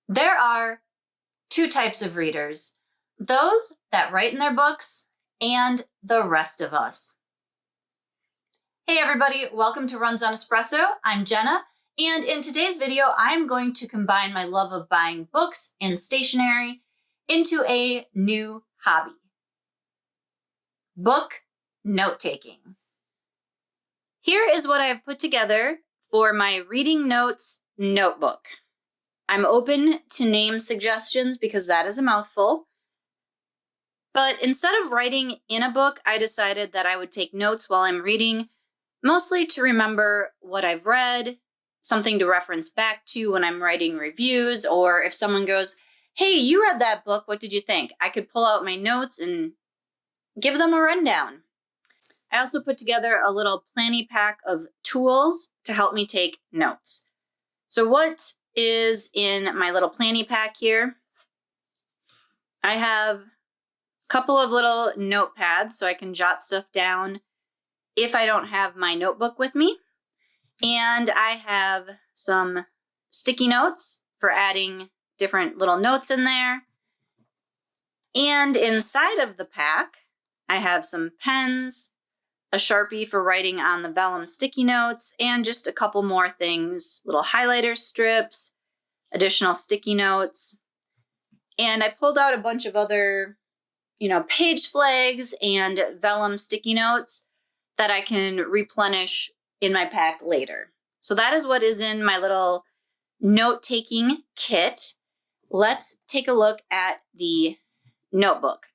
There are two types of readers, those that write in their books and the rest of us. Hey everybody, welcome to Runs on Espresso. I'm Jenna, and in today's video, I'm going to combine my love of buying books and stationery into a new hobby: book note-taking. Here is what I have put together for my reading notes notebook. I'm open to name suggestions because that is a mouthful. But instead of writing in a book, I decided that I would take notes while I'm reading, mostly to remember what I've read, something to reference back to when I'm writing reviews, or if someone goes, "Hey, you read that book, what did you think?" I could pull out my notes and give them a rundown. I also put together a little planning pack of tools to help me take notes. So what is in my little planning pack here? I have a couple of little notepads so I can jot stuff down if I don't have my notebook with me. And I have some sticky notes for adding different little notes in there. And inside of the pack, I have some pens, a Sharpie for writing on the vellum sticky notes, and just a couple more things, little highlighter strips, additional sticky notes. And I pulled out a bunch of other, page flags and vellum sticky notes that I can replenish in my pack later. So that is what is in my little note-taking kit. Let's take a look at the notebook.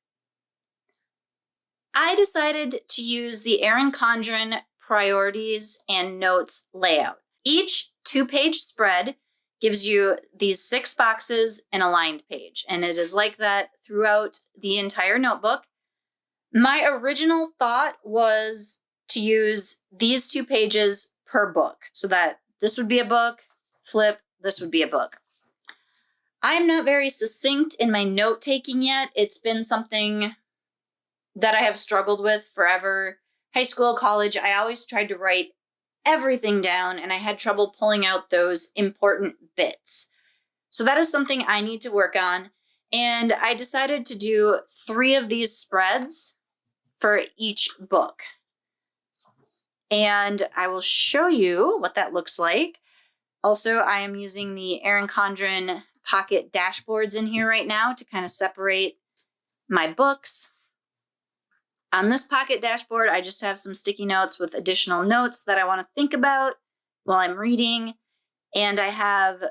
I decided to use the Erin Condren priorities and notes layout. Each 2-page spread gives you these 6 boxes and a lined page, and it is like that throughout the entire notebook. My original thought was to use these 2 pages per book, so that this would be a book, flip, this would be a book. I'm not very succinct in my note-taking yet. It's been something that I have struggled with forever. High school, college, I always tried to write everything down, and I had trouble pulling out those important bits. So that is something I need to work on. And I decided to do 3 of these spreads for each book. And I will show you what that looks like. Also, I am using the Erin Condren pocket dashboards in here right now to kind of separate my books. On this pocket dashboard, I just have some sticky notes with additional notes that I want to think about while I'm reading. And I have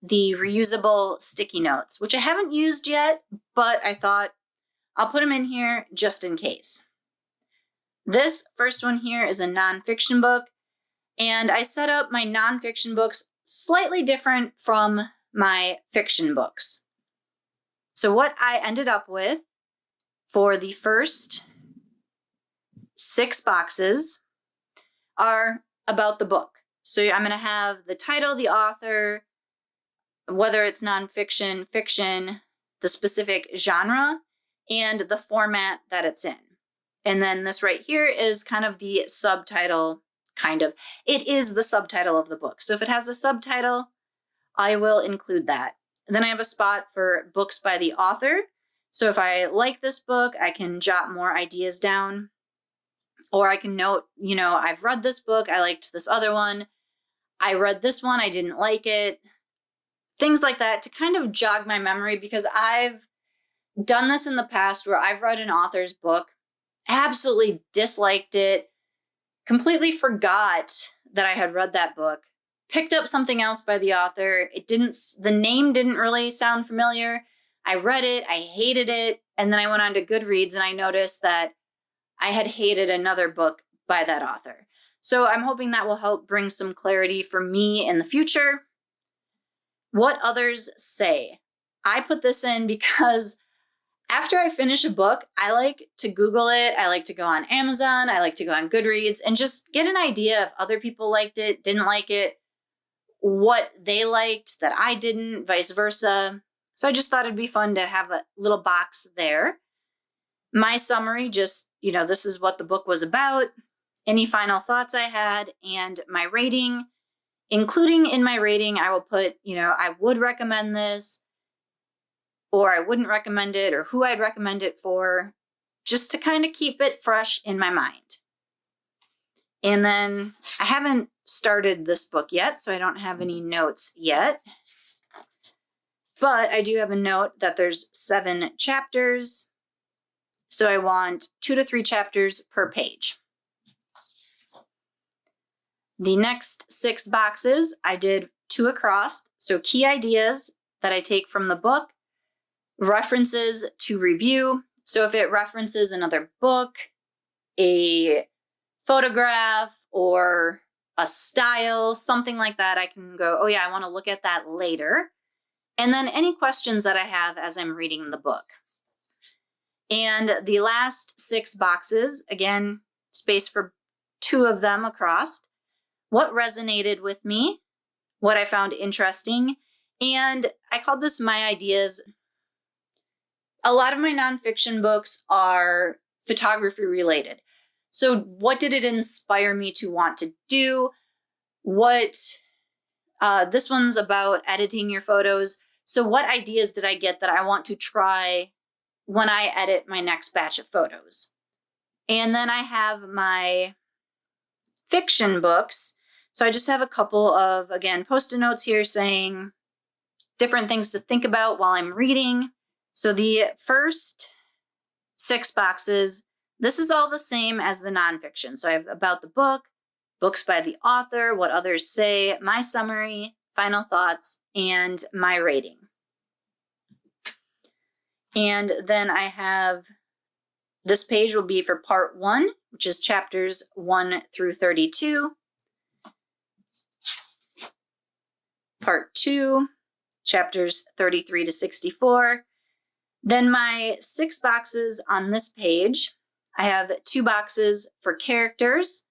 the reusable sticky notes, which I haven't used yet, but I thought I'll put them in here just in case. This first one here is a nonfiction book, and I set up my nonfiction books slightly different from my fiction books. So what I ended up with for the first 6 boxes are about the book. So I'm going to have the title, the author, whether it's nonfiction, fiction, the specific genre, and the format that it's in. And then this right here is kind of the subtitle, It is the subtitle of the book. So if it has a subtitle, I will include that. And then I have a spot for books by the author. So if I like this book, I can jot more ideas down. Or I can note, I've read this book, I liked this other one. I read this one, I didn't like it. Things like that to kind of jog my memory, because I've done this in the past where I've read an author's book, absolutely disliked it, completely forgot that I had read that book, picked up something else by the author. The name didn't really sound familiar. I read it, I hated it, and then I went on to Goodreads and I noticed that I had hated another book by that author. So I'm hoping that will help bring some clarity for me in the future. What others say. I put this in because after I finish a book, I like to Google it. I like to go on Amazon. I like to go on Goodreads and just get an idea if other people liked it, didn't like it, what they liked that I didn't, vice versa. So I just thought it'd be fun to have a little box there. My summary, just, this is what the book was about, any final thoughts I had, and my rating, including in my rating, I will put, I would recommend this, or I wouldn't recommend it, or who I'd recommend it for, just to kind of keep it fresh in my mind. And then I haven't started this book yet, so I don't have any notes yet. But I do have a note that there's 7 chapters, so I want 2 to 3 chapters per page. The next 6 boxes, I did 2 across, so key ideas that I take from the book, references to review. So if it references another book, a photograph, or a style, something like that, I can go, oh yeah, I want to look at that later. And then any questions that I have as I'm reading the book. And the last 6 boxes, again, space for 2 of them across. What resonated with me, what I found interesting, and I called this my ideas. A lot of my nonfiction books are photography related. So what did it inspire me to want to do? This one's about editing your photos. So what ideas did I get that I want to try when I edit my next batch of photos? And then I have my fiction books. So I just have a couple of, again, post-it notes here saying different things to think about while I'm reading. So the first 6 boxes, this is all the same as the nonfiction. So I have about the book, books by the author, what others say, my summary, final thoughts, and my rating. And then I have, this page will be for part 1, which is chapters 1 through 32. Part 2, chapters 33 to 64. Then my 6 boxes on this page, I have 2 boxes for characters.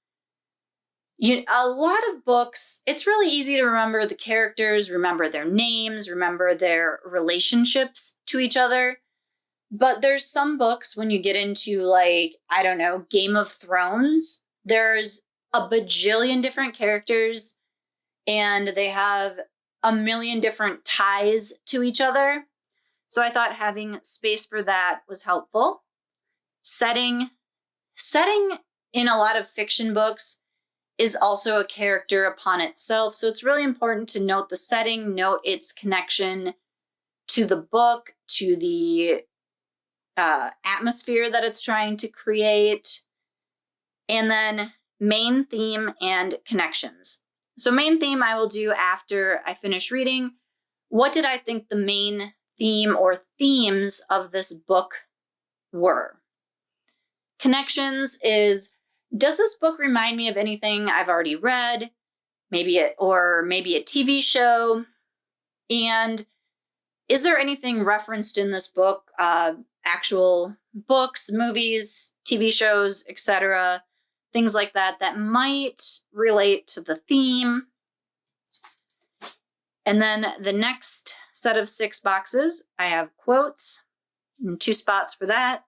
A lot of books, it's really easy to remember the characters, remember their names, remember their relationships to each other. But there's some books when you get into, like, I don't know, Game of Thrones, there's a bajillion different characters and they have a million different ties to each other. So I thought having space for that was helpful. Setting in a lot of fiction books is also a character upon itself. So it's really important to note the setting, note its connection to the book, to the atmosphere that it's trying to create, and then main theme and connections. So main theme I will do after I finish reading. What did I think the main theme or themes of this book were? Connections is, does this book remind me of anything I've already read? Maybe a TV show? And is there anything referenced in this book, actual books, movies, TV shows, etc., things like that, that might relate to the theme? And then the next set of 6 boxes, I have quotes, and 2 spots for that.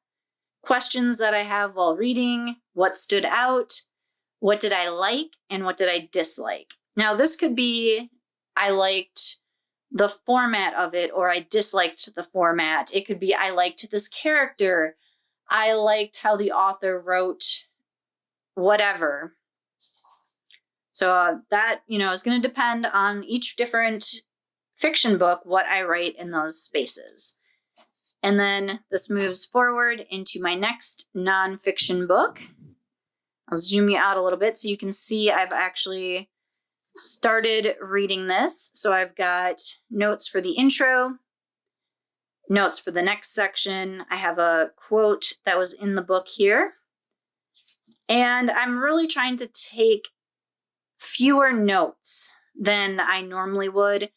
Questions that I have while reading, what stood out, what did I like, and what did I dislike? Now, this could be, I liked the format of it, or I disliked the format. It could be, I liked this character, I liked how the author wrote whatever. So that, is going to depend on each different fiction book, what I write in those spaces. And then this moves forward into my next nonfiction book. I'll zoom you out a little bit so you can see I've actually started reading this. So I've got notes for the intro, notes for the next section. I have a quote that was in the book here. And I'm really trying to take fewer notes than I normally would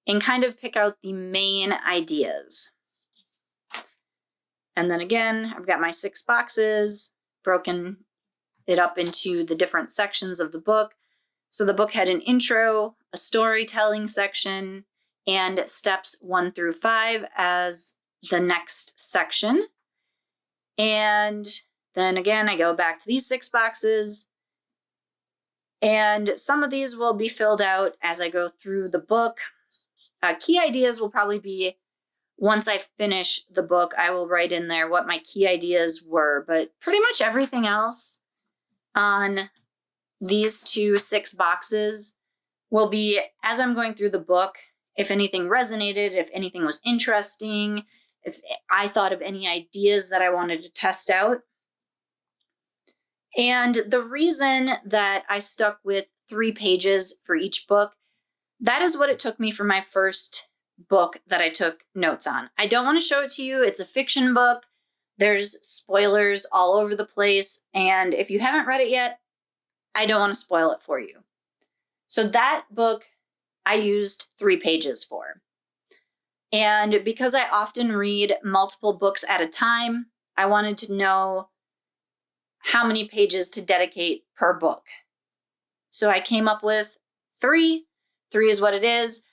and kind of pick out the main ideas. And then again, I've got my 6 boxes, broken it up into the different sections of the book. So the book had an intro, a storytelling section, and steps 1 through 5 as the next section. And then again, I go back to these 6 boxes. And some of these will be filled out as I go through the book. Key ideas will probably be once I finish the book, I will write in there what my key ideas were, but pretty much everything else on these 2 6 boxes will be as I'm going through the book. If anything resonated, if anything was interesting, if I thought of any ideas that I wanted to test out. And the reason that I stuck with 3 pages for each book, that is what it took me for my first book that I took notes on. I don't want to show it to you. It's a fiction book. There's spoilers all over the place. And if you haven't read it yet, I don't want to spoil it for you. So that book I used 3 pages for. And because I often read multiple books at a time, I wanted to know how many pages to dedicate per book. So I came up with 3. 3 is what it is.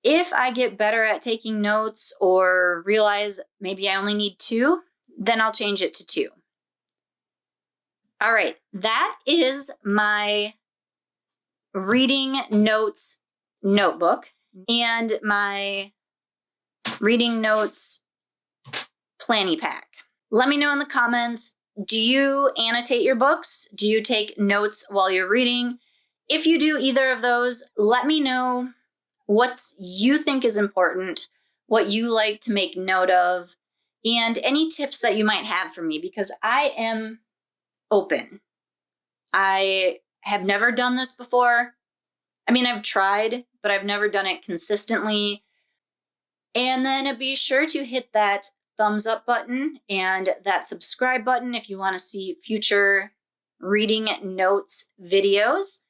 If I get better at taking notes or realize maybe I only need 2, then I'll change it to 2. All right, that is my reading notes notebook and my reading notes planning pack. Let me know in the comments, do you annotate your books? Do you take notes while you're reading? If you do either of those, let me know what you think is important, what you like to make note of, and any tips that you might have for me, because I am open. I have never done this before. I mean, I've tried, but I've never done it consistently. And then be sure to hit that thumbs up button and that subscribe button if you want to see future reading notes videos.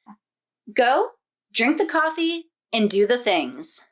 Go, drink the coffee, and do the things.